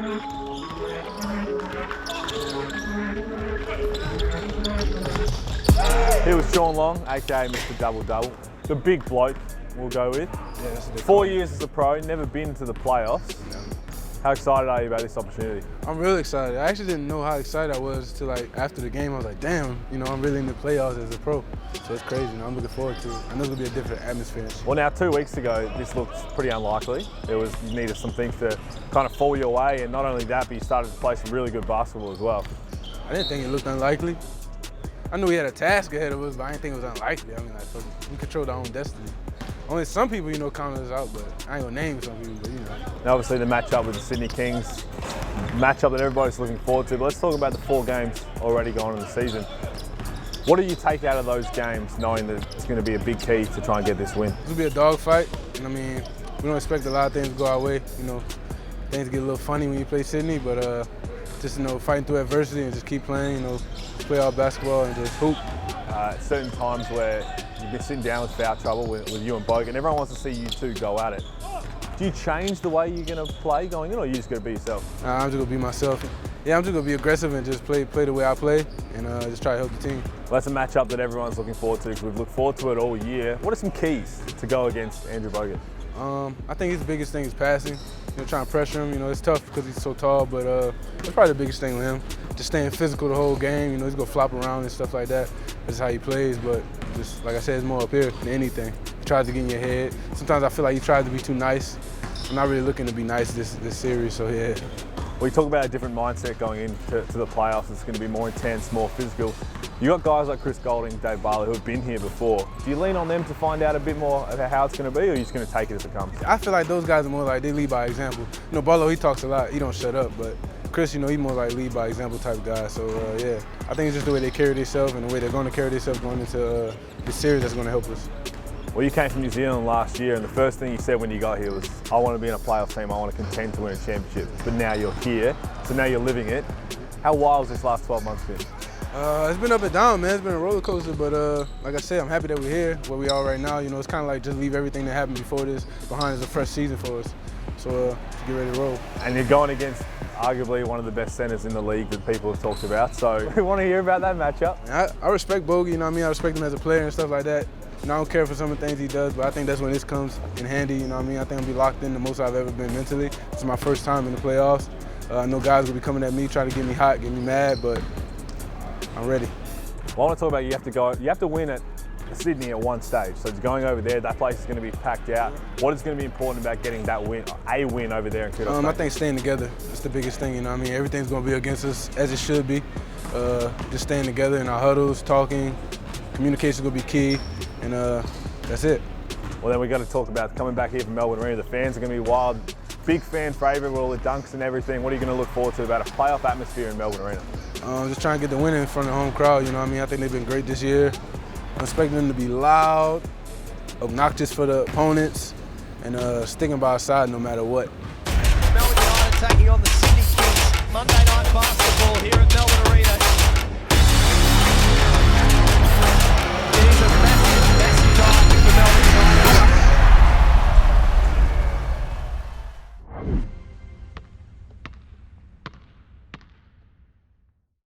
Here was Shawn Long, aka Mr. Double Double. The big bloke, we'll go with. Yeah, that's what they 4 call years as a pro, never been to the playoffs. it. How excited are you about this opportunity? I'm really excited. I actually didn't know how excited I was till after the game. I was like, damn, I'm really in the playoffs as a pro. So it's crazy. I'm looking forward to it. I know it's gonna be a different atmosphere. Well, now 2 weeks ago, this looked pretty unlikely. You needed some things to kind of fall your way, and not only that, but you started to play some really good basketball as well. I didn't think it looked unlikely. I knew we had a task ahead of us, but I didn't think it was unlikely. I mean, we controlled our own destiny. Only some people, counted us out, but I ain't gonna name some people, but And obviously the matchup with the Sydney Kings, matchup that everybody's looking forward to. But let's talk about the 4 games already gone in the season. What do you take out of those games, knowing that it's going to be a big key to try and get this win? It's gonna be a dogfight. And we don't expect a lot of things to go our way. Things get a little funny when you play Sydney, but just fighting through adversity and just keep playing. Play our basketball and just hoop. Certain times where you've been sitting down with foul trouble with you and Bogan, everyone wants to see you two go at it. Do you change the way you're going to play going in, or you just got to be yourself? I'm just going to be myself. Yeah, I'm just going to be aggressive and just play the way I play and just try to help the team. Well, that's a matchup that everyone's looking forward to because we've looked forward to it all year. What are some keys to go against Andrew Bogan? I think his biggest thing is passing. Trying to pressure him. It's tough because he's so tall, but that's probably the biggest thing with him. Just staying physical the whole game. He's gonna flop around and stuff like that. That's how he plays. But just like I said, it's more up here than anything. He tries to get in your head. Sometimes I feel like he tries to be too nice. I'm not really looking to be nice this series. So yeah. Well, you talk about a different mindset going into the playoffs. It's going to be more intense, more physical. You got guys like Chris Golding, Dave Barley, who have been here before. Do you lean on them to find out a bit more about how it's going to be, or are you just going to take it as it comes? I feel like those guys are more like they lead by example. Barlow, he talks a lot. He don't shut up, but Chris, he's more like lead by example type guy. So yeah, I think it's just the way they carry themselves and the way they're going to carry themselves going into this series that's going to help us. Well, you came from New Zealand last year, and the first thing you said when you got here was, I want to be in a playoff team, I want to contend to win a championship. But now you're here, so now you're living it. How wild has this last 12 months been? It's been up and down, man. It's been a roller coaster, but like I said, I'm happy that we're here, where we are right now. It's kind of like just leave everything that happened before this behind as a fresh season for us. So get ready to roll. And you're going against arguably one of the best centers in the league that people have talked about. So we want to hear about that matchup. I respect Bogey, I respect him as a player and stuff like that. I don't care for some of the things he does, but I think that's when this comes in handy, I think I'll be locked in the most I've ever been mentally. This is my first time in the playoffs. I know guys will be coming at me, trying to get me hot, get me mad, but I'm ready. Well, I want to talk about you have to win at Sydney at one stage. So going over there, that place is going to be packed out. What is going to be important about getting that win, a win over there in Kudos? I think staying together is the biggest thing, Everything's going to be against us, as it should be. Just staying together in our huddles, talking, communication's going to be key, and that's it. Well, then we got to talk about coming back here from Melbourne Arena. The fans are going to be wild. Big fan favourite with all the dunks and everything. What are you going to look forward to about a playoff atmosphere in Melbourne Arena? Just trying to get the win in front of the home crowd, I think they've been great this year. I'm expecting them to be loud, obnoxious for the opponents, and sticking by our side no matter what. Melbourne United taking on the Sydney Kings. Monday night basketball here at Melbourne.